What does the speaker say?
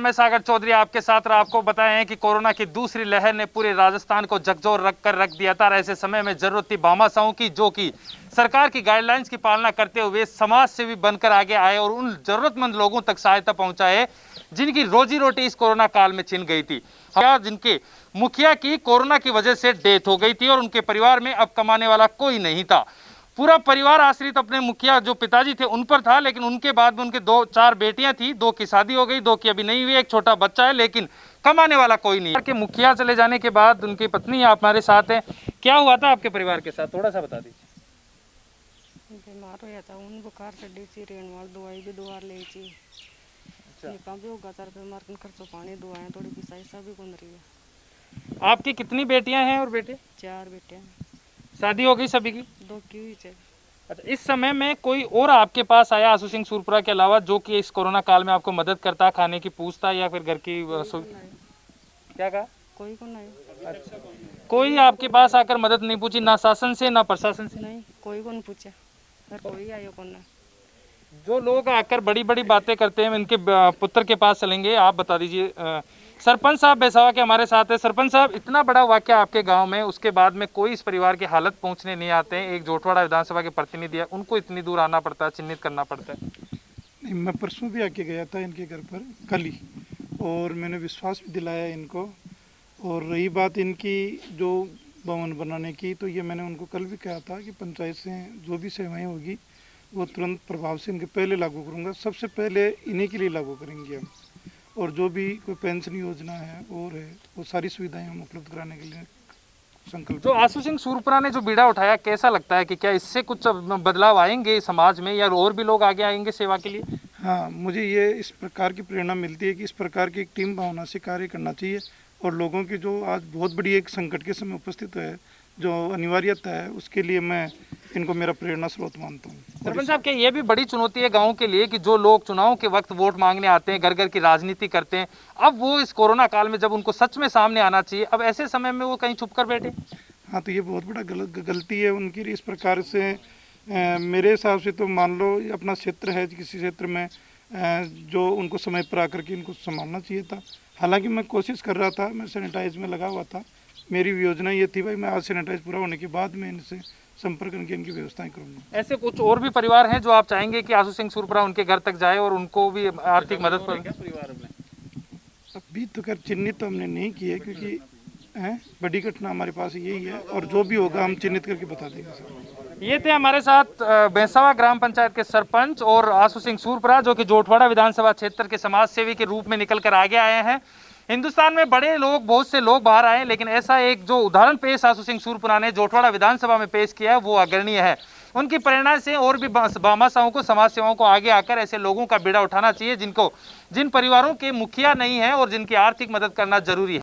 मैं सागर चौधरी आपके साथ रहा। आपको बताएं कि कोरोना की दूसरी लहर ने पूरे राजस्थान को झकझोर रख दिया था। ऐसे समय में जरूरत थी भामाशाहों की, जो कि सरकार की गाइडलाइंस की पालना करते हुए समाज सेवी बनकर आगे आए और उन जरूरतमंद लोगों तक सहायता पहुंचाए जिनकी रोजी रोटी इस कोरोना काल में छिन गई थी, जिनके मुखिया की कोरोना की वजह से डेथ हो गई थी और उनके परिवार में अब कमाने वाला कोई नहीं था। पूरा परिवार आश्रित अपने मुखिया जो पिताजी थे उन पर था, लेकिन उनके बाद में उनके 2-4 बेटियां थी, 2 की शादी हो गई, 2 की अभी नहीं हुई, एक छोटा बच्चा है, लेकिन कमाने वाला कोई नहीं है। मुखिया चले जाने के बाद उनकी पत्नी आप हमारे साथ हैं। क्या हुआ था आपके परिवार के साथ, थोड़ा सा बता दीजिए। बीमार हो था, उन बुखार चढ़ी थी, रेणवाल दवाई भी दुआ ले थी। अच्छा भी होगा तार पे मारकन खर्चो पानी दुआएं थोड़ी पिसाई सा भी गुन रही है। आपकी कितनी बेटियां हैं और बेटे? 4 बेटे हैं। शादी हो गई सभी की? 2 की हुई है। अच्छा, इस समय में कोई और आपके पास आया आशु सिंह सूरपुरा के अलावा जो कि इस कोरोना काल में आपको मदद करता, खाने की पूछता या फिर घर की क्या कहा? कोई को नहीं। अच्छा, कोई आपके पास आकर मदद नहीं पूछी, ना शासन से ना प्रशासन से? नहीं, कोई को नहीं पूछा, कोई आयो को नहीं। जो लोग आकर बड़ी बड़ी बातें करते हैं इनके पुत्र के पास चलेंगे। आप बता दीजिए, सरपंच साहब बेसावा के हमारे साथ है। सरपंच साहब, इतना बड़ा वाकया आपके गांव में, उसके बाद में कोई इस परिवार की हालत पहुंचने नहीं आते हैं। एक जोटवाड़ा विधानसभा के प्रतिनिधि है, उनको इतनी दूर आना पड़ता है, चिन्हित करना पड़ता है। नहीं, मैं परसों भी आके गया था इनके घर पर कल ही, और मैंने विश्वास भी दिलाया इनको। और रही बात इनकी जो भवन बनाने की, तो ये मैंने उनको कल भी कहा था कि पंचायत से जो भी सेवाएं होगी वो तुरंत प्रभाव से इनके पहले लागू करूँगा। सबसे पहले इन्हीं के लिए लागू करेंगे हम, और जो भी कोई पेंशन योजना है और है वो सारी सुविधाएं हम उपलब्ध कराने के लिए संकल्प। जो आशु सिंह सूरपुरा ने जो बीड़ा उठाया, कैसा लगता है कि क्या इससे कुछ बदलाव आएंगे समाज में या और भी लोग आगे आएंगे सेवा के लिए? हाँ, मुझे ये इस प्रकार की प्रेरणा मिलती है कि इस प्रकार की एक टीम भावना से कार्य करना चाहिए, और लोगों की जो आज बहुत बड़ी एक संकट के समय उपस्थित है, जो अनिवार्यता है, उसके लिए मैं इनको मेरा प्रेरणा स्रोत मानता हूँ। सरपंच साहब, क्या ये भी बड़ी चुनौती है गांव के लिए कि जो लोग चुनाव के वक्त वोट मांगने आते हैं, घर घर की राजनीति करते हैं, अब वो इस कोरोना काल में जब उनको सच में सामने आना चाहिए, अब ऐसे समय में वो कहीं छुप कर बैठे? हाँ, तो ये बहुत बड़ा गलती है उनकी। इस प्रकार से मेरे हिसाब से तो मान लो अपना क्षेत्र है, किसी क्षेत्र में जो उनको समय पर आकर के इनको संभालना चाहिए था। हालांकि मैं कोशिश कर रहा था, मैं सैनिटाइज में लगा हुआ था। मेरी योजना ये थी भाई, मैं आज सैनिटाइज पूरा होने के बाद मैं इनसे संपर्क करके इनकी व्यवस्थाएं करूंगा। ऐसे कुछ और भी परिवार हैं जो आप चाहेंगे कि आशु सिंह सूरपुरा उनके घर तक जाए और उनको भी आर्थिक मदद पर? परिवार में अभी तो कर चिन्हित तो हमने नहीं किए, क्योंकि बड़ी घटना हमारे पास यही है, और जो भी होगा हम चिन्हित करके बता देंगे सर। ये थे हमारे साथ बेसावा ग्राम पंचायत के सरपंच और आशु सिंह सूरपुरा, जो कि जोटवाड़ा विधानसभा क्षेत्र के समाज सेवी के रूप में निकल कर आगे आए हैं। हिंदुस्तान में बड़े लोग, बहुत से लोग बाहर आए, लेकिन ऐसा एक जो उदाहरण पेश आशु सिंह सूरपुरा ने जोटवाड़ा विधानसभा में पेश किया है वो अग्रणीय है। उनकी प्रेरणा से और भी भामाशाहों को, समाज सेवाओं को आगे आकर ऐसे लोगों का बीड़ा उठाना चाहिए जिन परिवारों के मुखिया नहीं है और जिनकी आर्थिक मदद करना जरूरी है।